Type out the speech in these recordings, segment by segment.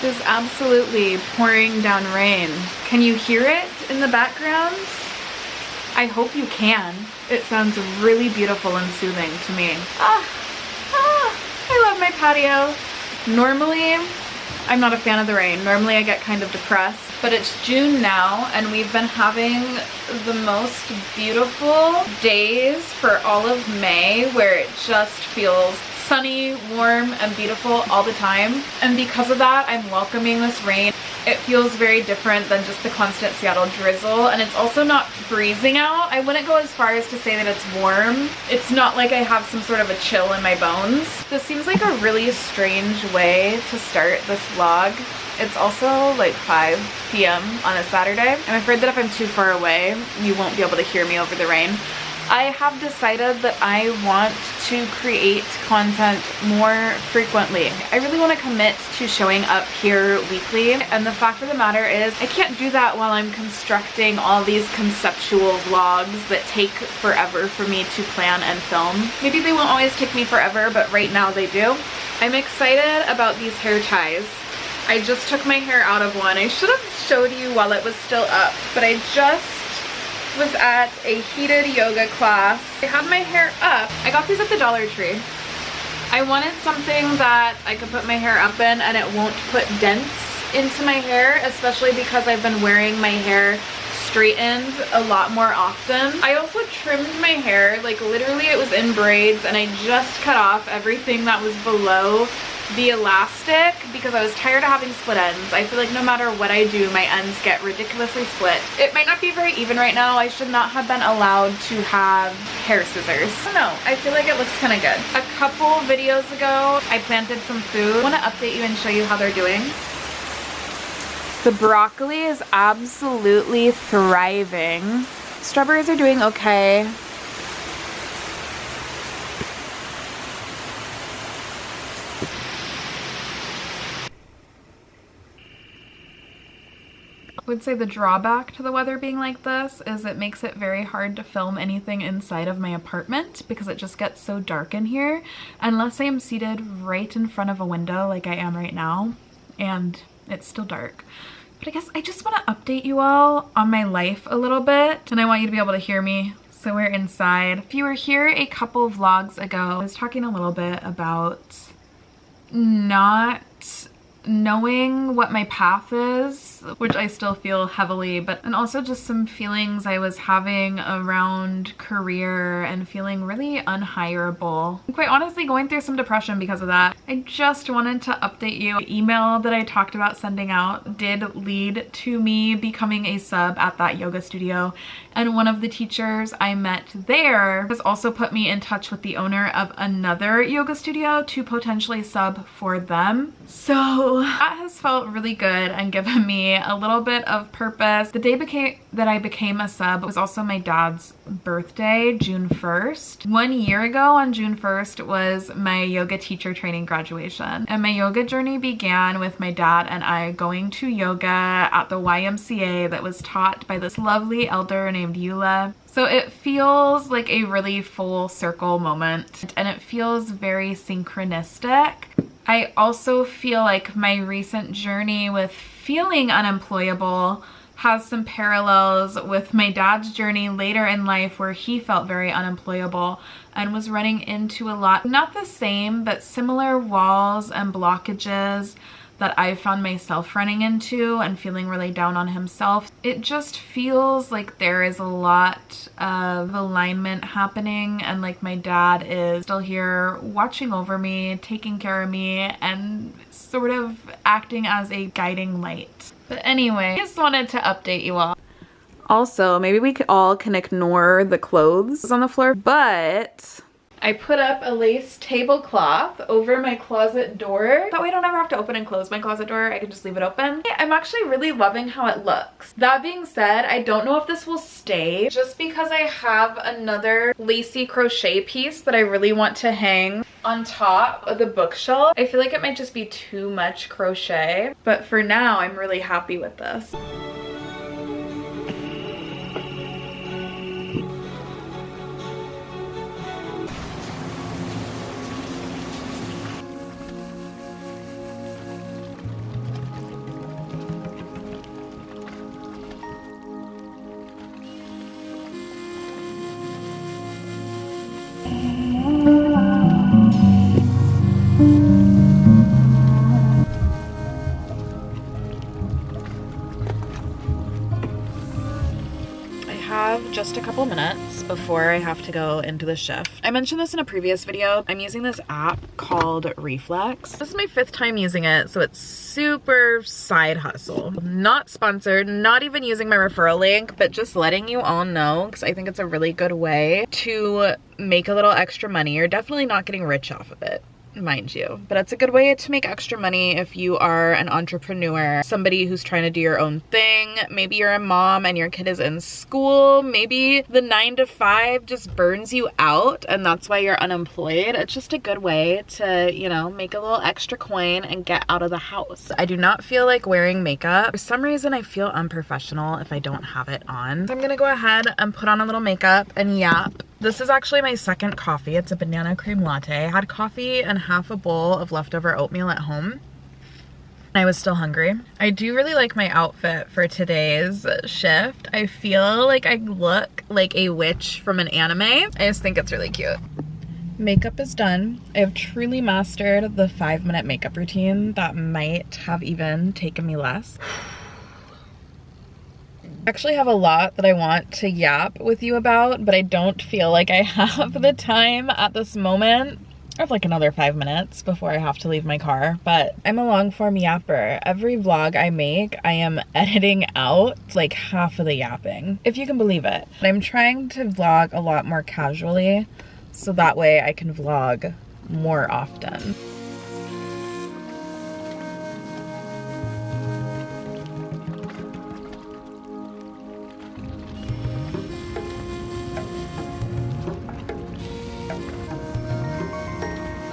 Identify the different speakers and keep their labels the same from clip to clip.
Speaker 1: It is absolutely pouring down rain. Can you hear it in the background? I hope you can. It sounds really beautiful and soothing to me. I love my patio. Normally, I'm not a fan of the rain. Normally I get kind of depressed, but it's June now and we've been having the most beautiful days for all of May where it just feels sunny, warm, and beautiful all the time. And because of that, I'm welcoming this rain. It feels very different than just the constant Seattle drizzle, and it's also not freezing out. I wouldn't go as far as to say that it's warm. It's not like I have some sort of a chill in my bones. This seems like a really strange way to start this vlog. It's also like 5 p.m. on a Saturday. I'm afraid that if I'm too far away, you won't be able to hear me over the rain. I have decided that I want to create content more frequently. I really want to commit to showing up here weekly, and the fact of the matter is I can't do that while I'm constructing all these conceptual vlogs that take forever for me to plan and film. Maybe they won't always take me forever, but right now they do. I'm excited about these hair ties. I just took my hair out of one. I should have showed you while it was still up, but I just was at a heated yoga class. I had my hair up. I got these at the Dollar Tree. I wanted something that I could put my hair up in and it won't put dents into my hair, especially because I've been wearing my hair straightened a lot more often. I also trimmed my hair, like literally it was in braids, and I just cut off everything that was below the elastic because I was tired of having split ends. I feel like no matter what I do, my ends get ridiculously split. It might not be very even right now. I should not have been allowed to have hair scissors. I don't know. I feel like it looks kind of good. A couple videos ago, I planted some food. I want to update you and show you how they're doing. The broccoli is absolutely thriving. Strawberries are doing okay. I would say the drawback to the weather being like this is it makes it very hard to film anything inside of my apartment because it just gets so dark in here unless I am seated right in front of a window like I am right now and it's still dark. But I guess I just want to update you all on my life a little bit and I want you to be able to hear me. So we're inside. If you were here a couple vlogs ago, I was talking a little bit about not knowing what my path is, which I still feel heavily, and also just some feelings I was having around career and feeling really unhireable. I'm quite honestly going through some depression because of that. I just wanted to update you. The email that I talked about sending out did lead to me becoming a sub at that yoga studio, and one of the teachers I met there has also put me in touch with the owner of another yoga studio to potentially sub for them. So that has felt really good and given me a little bit of purpose. The day that I became a sub was also my dad's birthday, June 1st. 1 year ago on June 1st was my yoga teacher training graduation. And my yoga journey began with my dad and I going to yoga at the YMCA that was taught by this lovely elder named Eula. So it feels like a really full circle moment and it feels very synchronistic. I also feel like my recent journey with feeling unemployable has some parallels with my dad's journey later in life where he felt very unemployable and was running into a lot, not the same, but similar walls and blockages that I found myself running into and feeling really down on himself. It just feels like there is a lot of alignment happening and like my dad is still here watching over me, taking care of me, and sort of acting as a guiding light. But anyway, I just wanted to update you all. Also, maybe we all can ignore the clothes on the floor, but I put up a lace tablecloth over my closet door. That way I don't ever have to open and close my closet door. I can just leave it open. I'm actually really loving how it looks. That being said, I don't know if this will stay just because I have another lacy crochet piece that I really want to hang on top of the bookshelf. I feel like it might just be too much crochet, but for now I'm really happy with this. Just a couple minutes before I have to go into the shift. I mentioned this in a previous video. I'm using this app called Reflex. This is my 5th time using it, so it's super side hustle. Not sponsored, not even using my referral link, but just letting you all know because I think it's a really good way to make a little extra money. You're definitely not getting rich off of it, mind you, but it's a good way to make extra money if you are an entrepreneur, somebody who's trying to do your own thing. Maybe you're a mom and your kid is in school. Maybe the 9 to 5 just burns you out and that's why you're unemployed. It's just a good way to, you know, make a little extra coin and get out of the house. I do not feel like wearing makeup. For some reason, I feel unprofessional if I don't have it on. So I'm gonna go ahead and put on a little makeup and yap. This is actually my 2nd coffee. It's a banana cream latte. I had coffee and half a bowl of leftover oatmeal at home. I was still hungry. I do really like my outfit for today's shift. I feel like I look like a witch from an anime. I just think it's really cute. Makeup is done. I have truly mastered the 5-minute makeup routine that might have even taken me less. I actually have a lot that I want to yap with you about, but I don't feel like I have the time at this moment. I have like another 5 minutes before I have to leave my car, but I'm a long form yapper. Every vlog I make, I am editing out like half of the yapping, if you can believe it. I'm trying to vlog a lot more casually, so that way I can vlog more often.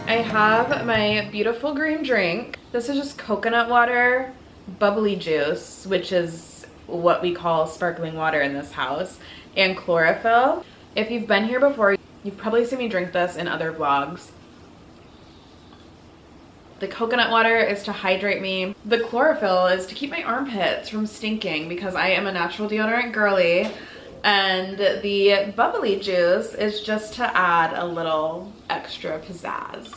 Speaker 1: I have my beautiful green drink. This is just coconut water, bubbly juice, which is what we call sparkling water in this house, and chlorophyll. If you've been here before, you've probably seen me drink this in other vlogs. The coconut water is to hydrate me. The chlorophyll is to keep my armpits from stinking because I am a natural deodorant girly. And the bubbly juice is just to add a little extra pizzazz.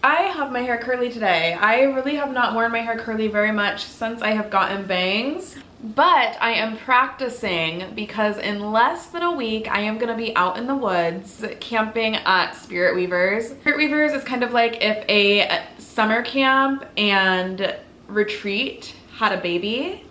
Speaker 1: I have my hair curly today. I really have not worn my hair curly very much since I have gotten bangs, but I am practicing because in less than a week, I am gonna be out in the woods camping at Spirit Weavers. Spirit Weavers is kind of like if a summer camp and retreat had a baby.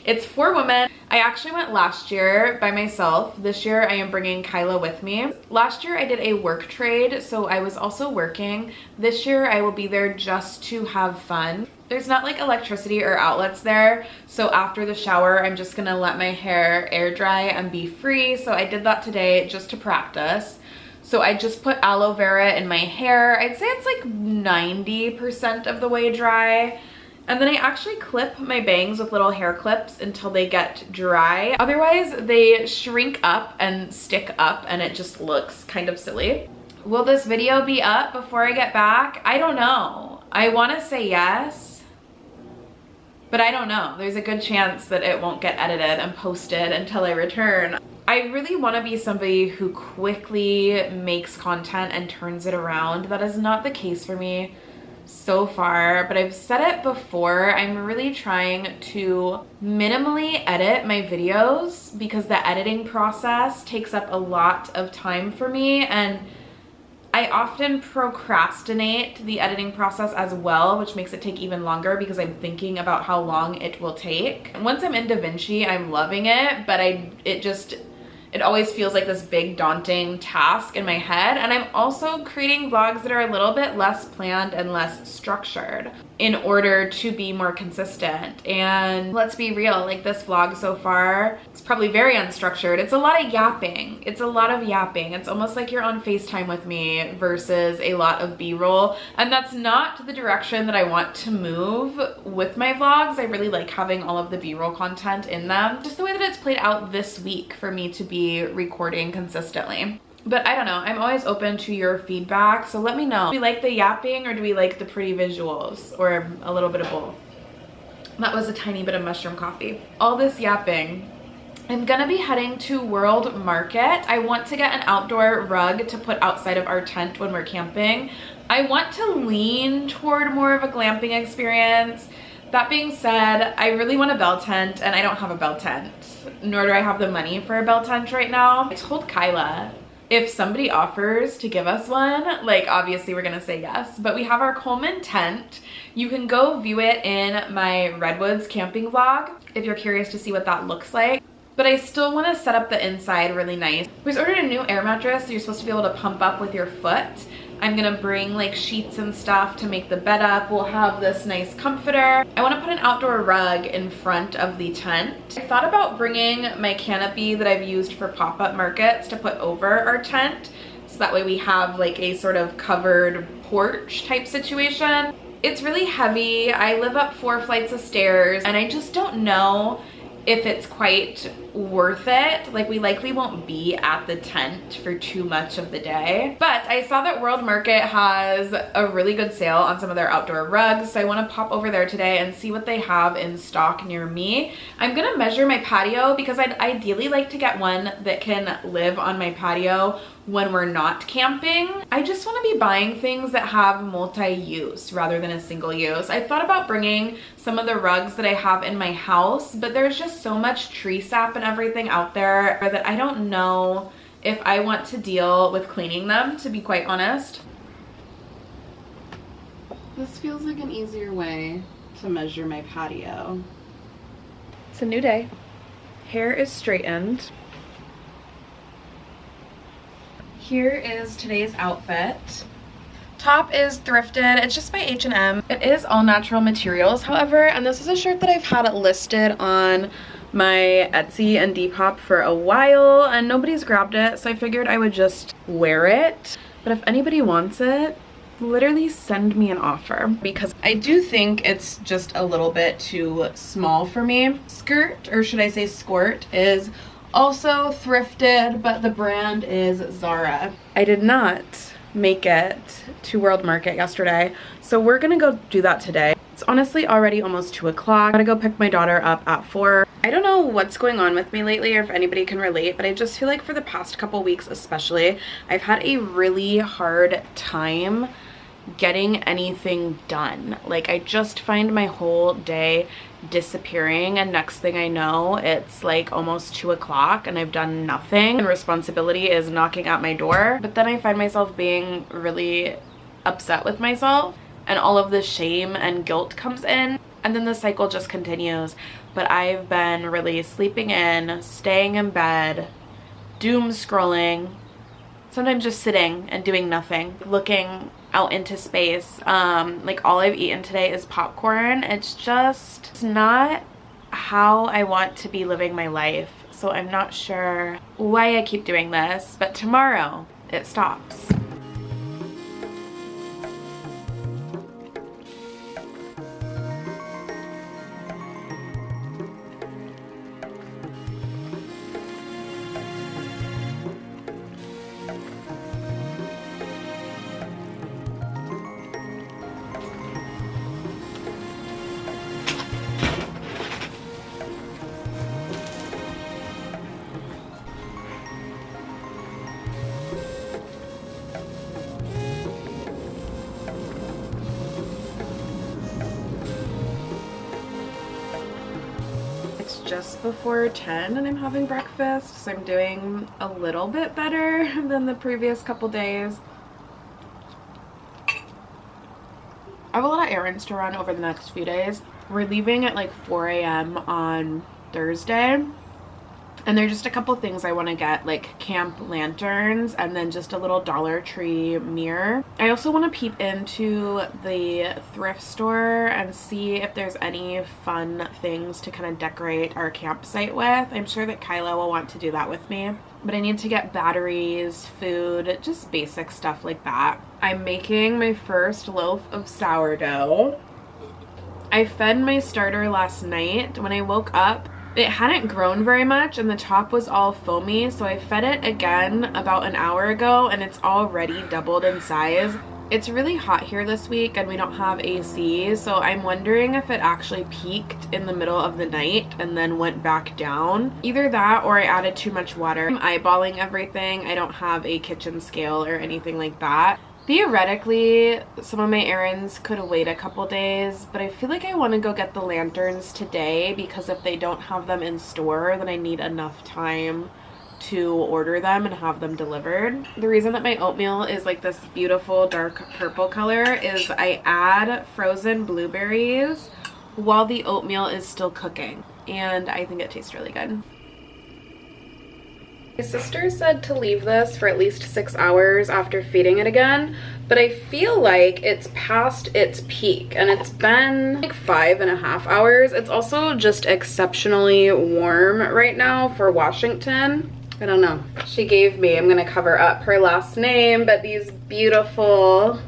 Speaker 1: It's for women. I actually went last year by myself. This year I am bringing Kyla with me. Last year I did a work trade, so I was also working. This year I will be there just to have fun. There's not like electricity or outlets there, so after the shower I'm just gonna let my hair air dry and be free. So I did that today just to practice. So I just put aloe vera in my hair. I'd say it's like 90% of the way dry. And then I actually clip my bangs with little hair clips until they get dry. Otherwise, they shrink up and stick up and it just looks kind of silly. Will this video be up before I get back? I don't know. I want to say yes, but I don't know. There's a good chance that it won't get edited and posted until I return. I really want to be somebody who quickly makes content and turns it around. That is not the case for me so far, but I've said it before, I'm really trying to minimally edit my videos because the editing process takes up a lot of time for me, and I often procrastinate the editing process as well, which makes it take even longer because I'm thinking about how long it will take. And once I'm in DaVinci, I'm loving it, but it always feels like this big daunting task in my head. And I'm also creating vlogs that are a little bit less planned and less structured in order to be more consistent. And let's be real, like this vlog so far, it's probably very unstructured. It's a lot of yapping. It's a lot of yapping. It's almost like you're on FaceTime with me versus a lot of B-roll. And that's not the direction that I want to move with my vlogs. I really like having all of the B-roll content in them. Just the way that it's played out this week for me to be recording consistently. But I don't know, I'm always open to your feedback, so let me know. Do we like the yapping or do we like the pretty visuals, or a little bit of both? That was a tiny bit of mushroom coffee. All this yapping I'm gonna be heading to World Market. I want to get an outdoor rug to put outside of our tent when we're camping. I want to lean toward more of a glamping experience. That being said, I really want a bell tent and I don't have a bell tent, nor do I have the money for a bell tent right now. I told Kyla if somebody offers to give us one, like obviously we're gonna say yes, but we have our Coleman tent. You can go view it in my Redwoods camping vlog if you're curious to see what that looks like. But I still want to set up the inside really nice. We just ordered a new air mattress, so you're supposed to be able to pump up with your foot. I'm gonna bring like sheets and stuff to make the bed up. We'll have this nice comforter. I want to put an outdoor rug in front of the tent. I thought about bringing my canopy that I've used for pop-up markets to put over our tent, so that way we have like a sort of covered porch type situation. It's really heavy. I live up 4 flights of stairs and I just don't know if it's quite worth it. Like we likely won't be at the tent for too much of the day. But I saw that World Market has a really good sale on some of their outdoor rugs, so I want to pop over there today and see what they have in stock near me. I'm gonna measure my patio because I'd ideally like to get one that can live on my patio when we're not camping. I just want to be buying things that have multi-use rather than a single use. I thought about bringing some of the rugs that I have in my house, but there's just so much tree sap and everything out there that I don't know if I want to deal with cleaning them, to be quite honest.
Speaker 2: This feels like an easier way to measure my patio.
Speaker 1: It's a new day. Hair is straightened. Here is today's outfit. Top is thrifted. It's just by H&M. It is all natural materials, however, and this is a shirt that I've had listed on my Etsy and Depop for a while and nobody's grabbed it, so I figured I would just wear it. But if anybody wants it, literally send me an offer, because I do think it's just a little bit too small for me. Skirt, or should I say skirt, is also thrifted, but the brand is Zara. I did not make it to World Market yesterday, so we're gonna go do that today. It's honestly already almost 2 o'clock. I gotta go pick my daughter up at 4. I don't know what's going on with me lately or if anybody can relate, but I just feel like for the past couple weeks especially, I've had a really hard time getting anything done. Like I just find my whole day disappearing, and next thing I know it's like almost 2 o'clock and I've done nothing and responsibility is knocking at my door. But then I find myself being really upset with myself and all of the shame and guilt comes in, and then the cycle just continues. But I've been really sleeping in, staying in bed, doom scrolling, sometimes just sitting and doing nothing, looking out into space. Like all I've eaten today is popcorn. It's not how I want to be living my life. So I'm not sure why I keep doing this, but tomorrow it stops. Just before 10 and I'm having breakfast, so I'm doing a little bit better than the previous couple days. I have a lot of errands to run over the next few days. We're leaving at like 4 a.m. on Thursday, and there's just a couple things I want to get, like camp lanterns and then just a little Dollar Tree mirror. I also want to peep into the thrift store and see if there's any fun things to kind of decorate our campsite with. I'm sure that Kyla will want to do that with me. But I need to get batteries, food, just basic stuff like that. I'm making my first loaf of sourdough. I fed my starter last night. When I woke up, it hadn't grown very much and the top was all foamy, so I fed it again about an hour ago and it's already doubled in size.
Speaker 2: It's really hot here this week and we don't have AC, so I'm wondering if it actually peaked in the middle of the night and then went back down. Either that or I added too much water. I'm eyeballing everything. I don't have a kitchen scale or anything like that. Theoretically, some of my errands could wait a couple days, but I feel like I want to go get the lanterns today because if they don't have them in store, then I need enough time to order them and have them delivered. The reason that my oatmeal is like this beautiful dark purple color is I add frozen blueberries while the oatmeal is still cooking, and I think it tastes really good. My sister said to leave this for at least 6 hours after feeding it again, but I feel like it's past its peak and it's been like 5.5 hours. It's also just exceptionally warm right now for Washington. I don't know. She gave me, I'm gonna cover up her last name, but this beautiful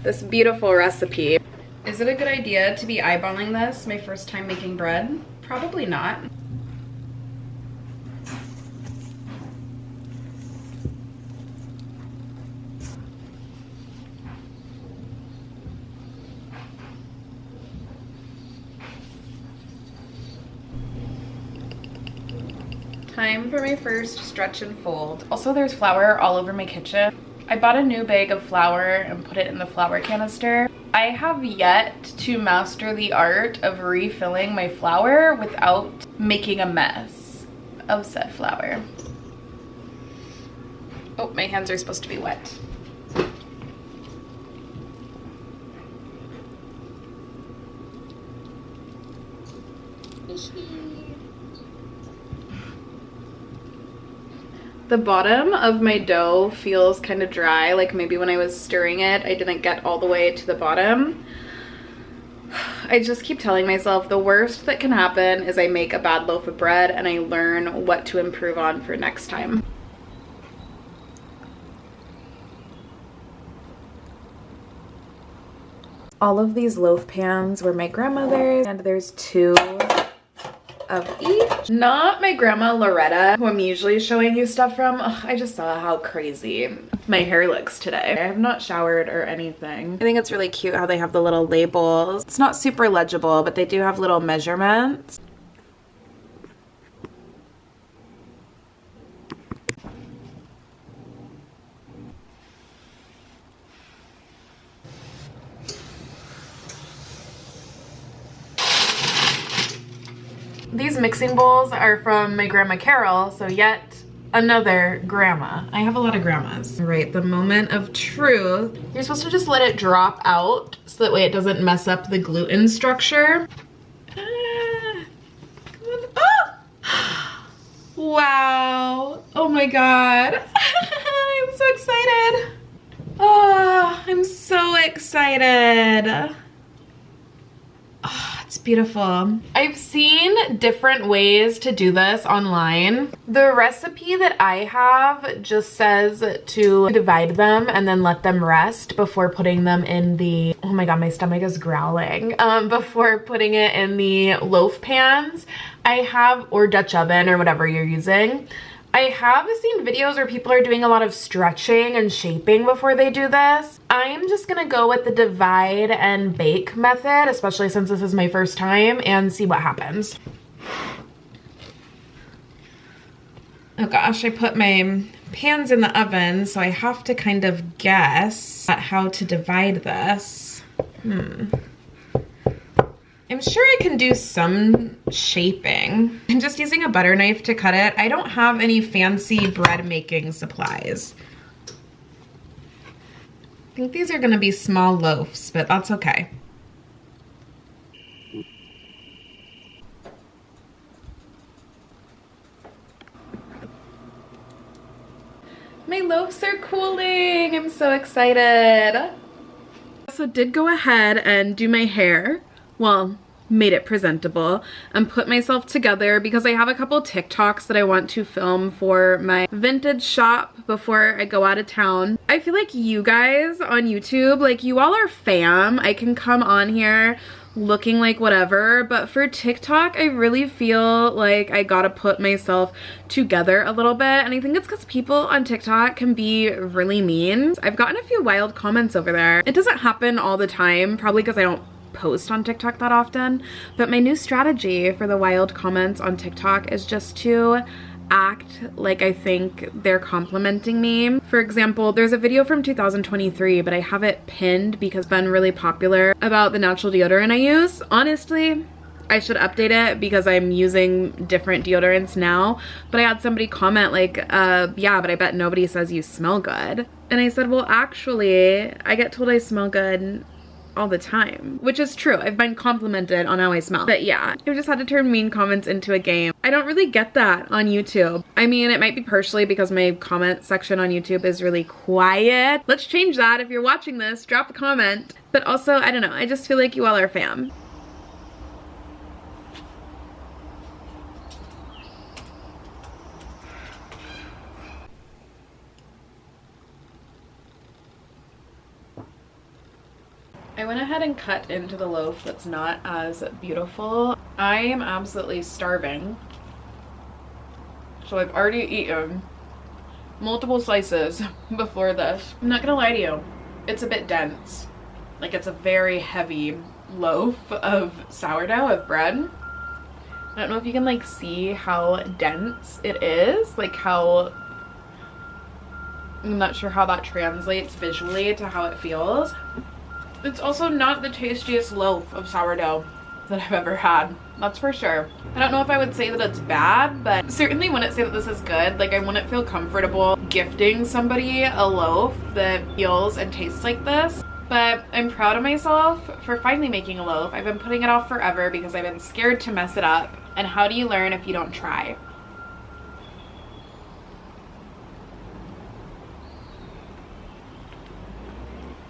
Speaker 2: recipe. Is it a good idea to be eyeballing this my first time making bread? Probably not. Time for my first stretch and fold. Also, there's flour all over my kitchen. I bought a new bag of flour and put it in the flour canister. I have yet to master the art of refilling my flour without making a mess of said flour. Oh, my hands are supposed to be wet. The bottom of my dough feels kind of dry, like maybe when I was stirring it, I didn't get all the way to the bottom. I just keep telling myself the worst that can happen is I make a bad loaf of bread and I learn what to improve on for next time. All of these loaf pans were my grandmother's, and there's 2 of each. Not my grandma Loretta, who I'm usually showing you stuff from. Ugh, I just saw how crazy my hair looks today. I have not showered or anything. I think it's really cute how they have the little labels. It's not super legible, but they do have little measurements. These mixing bowls are from my grandma Carol, so yet another grandma. I have a lot of grandmas. All right, the moment of truth. You're supposed to just let it drop out so that way it doesn't mess up the gluten structure. Wow. Oh my God. I'm so excited. Oh, I'm so excited. Oh, it's beautiful. I've seen different ways to do this online. The recipe that I have just says to divide them and then let them rest before putting them in the, oh my God, my stomach is growling. Before putting it in the loaf pans. I have, or Dutch oven or whatever you're using. I have seen videos where people are doing a lot of stretching and shaping before they do this. I'm just gonna go with the divide and bake method, especially since this is my first time, and see what happens. Oh gosh, I put my pans in the oven, so I have to kind of guess at how to divide this. I'm sure I can do some shaping. I'm just using a butter knife to cut it. I don't have any fancy bread making supplies. I think these are gonna be small loaves, but that's okay. My loaves are cooling. I'm so excited. I also did go ahead and do my hair. Well, made it presentable and put myself together because I have a couple TikToks that I want to film for my vintage shop before I go out of town. I feel like you guys on YouTube, like you all are fam. I can come on here looking like whatever, but for TikTok I really feel like I gotta put myself together a little bit, and I think it's because people on TikTok can be really mean. I've gotten a few wild comments over there. It doesn't happen all the time, probably because I don't post on TikTok that often, but my new strategy for the wild comments on TikTok is just to act like I think they're complimenting me. For example, there's a video from 2023, but I have it pinned because it's been really popular, about the natural deodorant I use. Honestly, I should update it because I'm using different deodorants now, but I had somebody comment like, yeah, but I bet nobody says you smell good. And I said, well, actually, I get told I smell good all the time, which is true. I've been complimented on how I smell. But yeah, I've just had to turn mean comments into a game. I don't really get that on YouTube. I mean, it might be partially because my comment section on YouTube is really quiet. Let's change that. If you're watching this, drop a comment. But also, I don't know, I just feel like you all are fam. I went ahead and cut into the loaf that's not as beautiful. I am absolutely starving. So I've already eaten multiple slices before this. I'm not gonna lie to you, it's a bit dense. Like, it's a very heavy loaf of sourdough, of bread. I don't know if you can like see how dense it is, like how, I'm not sure how that translates visually to how it feels. It's also not the tastiest loaf of sourdough that I've ever had. That's for sure. I don't know if I would say that it's bad, but certainly wouldn't say that this is good. Like, I wouldn't feel comfortable gifting somebody a loaf that feels and tastes like this. But I'm proud of myself for finally making a loaf. I've been putting it off forever because I've been scared to mess it up. And how do you learn if you don't try?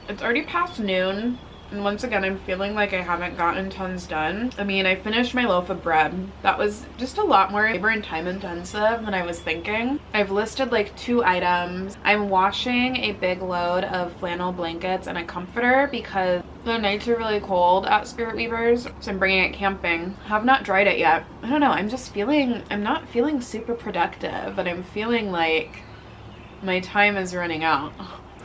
Speaker 2: It's already past noon, and once again I'm feeling like I haven't gotten tons done. I mean, I finished my loaf of bread. That was just a lot more labor and time intensive than I was thinking. I've listed like 2 items. I'm washing a big load of flannel blankets and a comforter because the nights are really cold at Spirit Weavers, so I'm bringing it camping. Have not dried it yet. I don't know, I'm not feeling super productive, and I'm feeling like my time is running out.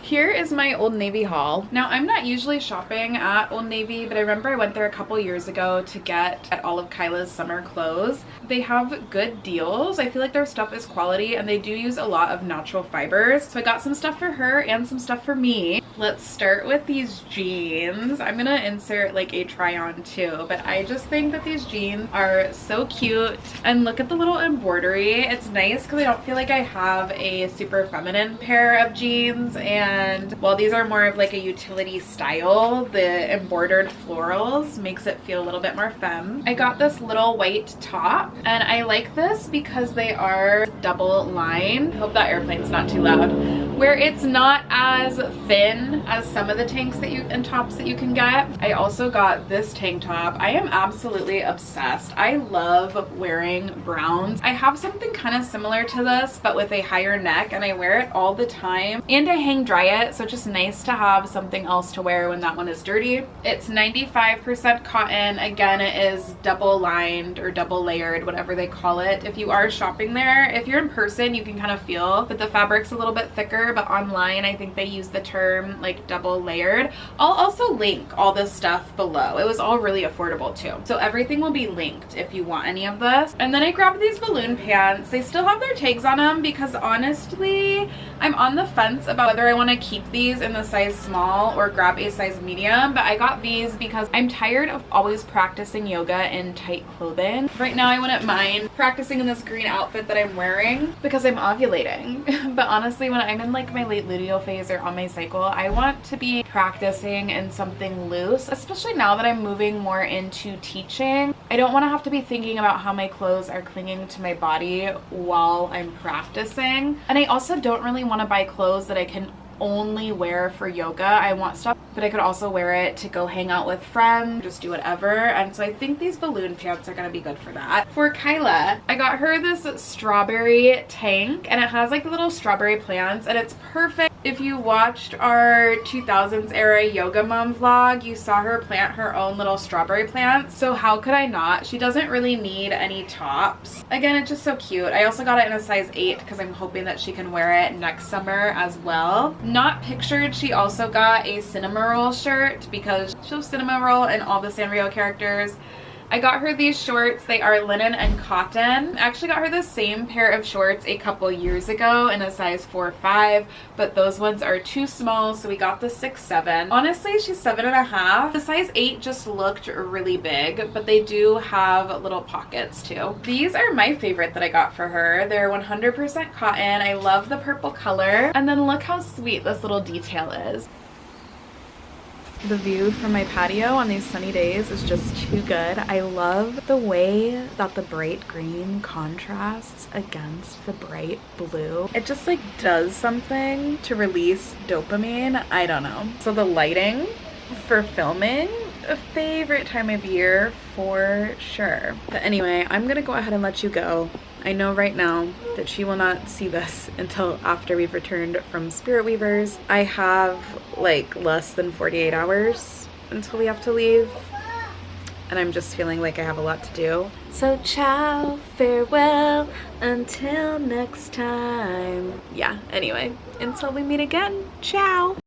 Speaker 2: Here is my Old Navy haul. Now, I'm not usually shopping at Old Navy, but I remember I went there a couple years ago to get at all of Kyla's summer clothes. They have good deals. I feel like their stuff is quality, and they do use a lot of natural fibers. So I got some stuff for her and some stuff for me. Let's start with these jeans. I'm gonna insert like a try on too, but I just think that these jeans are so cute. And look at the little embroidery. It's nice because I don't feel like I have a super feminine pair of jeans, and while these are more of like a utility style, the embroidered florals makes it feel a little bit more femme. I got this little white top, and I like this because they are double lined. I hope that airplane's not too loud. Where it's not as thin as some of the tanks that and tops that you can get. I also got this tank top. I am absolutely obsessed. I love wearing browns. I have something kind of similar to this, but with a higher neck, and I wear it all the time. And I hang dry it, so it's just nice to have something else to wear when that one is dirty. It's 95% cotton. Again, it is double lined or double layered, whatever they call it. If you are shopping there, if you're in person, you can kind of feel that the fabric's a little bit thicker, but online I think they use the term like double layered. I'll also link all this stuff below. It was all really affordable too, so everything will be linked if you want any of this. And then I grabbed these balloon pants. They still have their tags on them because honestly I'm on the fence about whether I want to keep these in the size small or grab a size medium, but I got these because I'm tired of always practicing yoga in tight clothing. Right now I wouldn't mind practicing in this green outfit that I'm wearing because I'm ovulating. But honestly, when I'm in like my late luteal phase or on my cycle, I want to be practicing in something loose, especially now that I'm moving more into teaching. I don't want to have to be thinking about how my clothes are clinging to my body while I'm practicing. And I also don't really want to buy clothes that I can only wear for yoga. I want stuff, but I could also wear it to go hang out with friends, just do whatever. And so I think these balloon pants are gonna be good for that. For Kyla, I got her this strawberry tank, and it has like the little strawberry plants, and it's perfect If you watched our 2000s era yoga mom vlog, you saw her plant her own little strawberry plants. So how could I not? She doesn't really need any tops. Again, it's just so cute. I also got it in a size 8 because I'm hoping that she can wear it next summer as well. Not pictured, she also got a Cinnamoroll shirt because she'll Cinnamoroll in all the Sanrio characters. I got her these shorts. They are linen and cotton. I actually got her the same pair of shorts a couple years ago in a size 4-5, but those ones are too small, so we got the 6-7. Honestly, she's 7.5. The size 8 just looked really big, but they do have little pockets too. These are my favorite that I got for her. They're 100% cotton. I love the purple color. And then look how sweet this little detail is. The view from my patio on these sunny days is just too good. I love the way that the bright green contrasts against the bright blue. It just like does something to release dopamine. I don't know. So the lighting for filming, a favorite time of year for sure. But anyway, I'm gonna go ahead and let you go. I know right now that she will not see this until after we've returned from Spirit Weavers. I have like less than 48 hours until we have to leave, and I'm just feeling like I have a lot to do. So ciao, farewell, until next time. Yeah, anyway, until we meet again, ciao.